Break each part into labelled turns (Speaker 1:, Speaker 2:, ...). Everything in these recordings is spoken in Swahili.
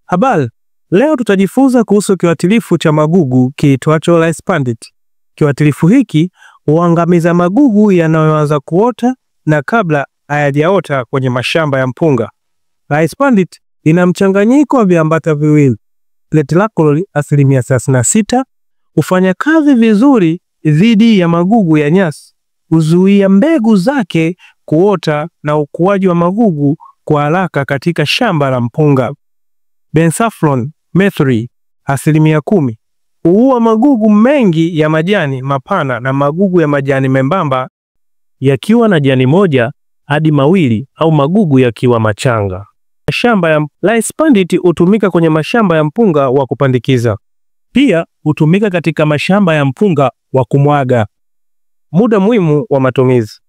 Speaker 1: Habari, leo tutajifunza kuhusu kiuatilifu cha magugu kiitwacho Rice Pandit. Kiuatilifu hiki huangamiza magugu yanayoanza kuota na kabla hayajaota kwenye mashamba ya mpunga. Rice Pandit ina mchanganyiko wa viambata viwili. Letrachlor 36%, hufanya kazi vizuri dhidi ya magugu ya nyasi, huzuia mbegu zake kuota na ukuaji wa magugu kwa haraka katika shamba la mpunga. Benzaflon methyl 10%, huua magugu mengi ya majani mapana na magugu ya majani membamba yakiwa na jani moja hadi mawili au magugu yakiwa machanga. Mashamba ya Rice Pandit hutumika kwenye mashamba ya mpunga wa kupandikiza. Pia hutumika katika mashamba ya mpunga wa kumwaga. Muda muhimu wa matumizi.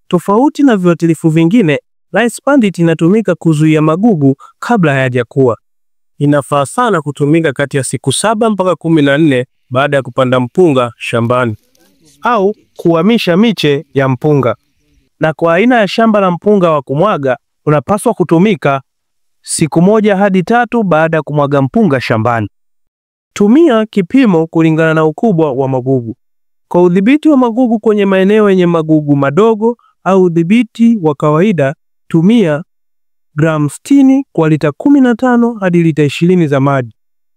Speaker 1: Tofauti na viuatilifu vingine, Rice Pandit inatumika kuzuia magugu kabla hayajakua. Inafaa sana kutumika kati ya siku 7 mpaka 14 baada ya kupanda mpunga shambani au kuhamisha miche ya mpunga. Na kwa aina ya shamba la mpunga wa kumwaga, unapaswa kutumika siku 1 hadi 3 baada ya kumwaga mpunga shambani. Tumia kipimo kulingana na ukubwa wa magugu. Kwa udhibiti wa magugu kwenye maeneo yenye magugu madogo au udhibiti wa kawaida, tumia gramu 60 kwa lita 15 hadi lita 20 za maji.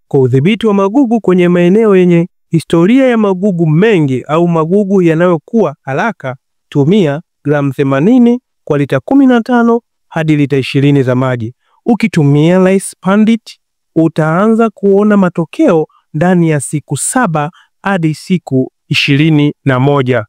Speaker 1: Kwa udhibiti wa magugu kwenye maeneo yenye historia ya magugu mengi au magugu yanayokuwa haraka, tumia gramu 80 kwa lita 15 hadi lita 20 za maji. Ukitumia Rice Pandit, utaanza kuona matokeo ndani ya siku 7 hadi siku 21.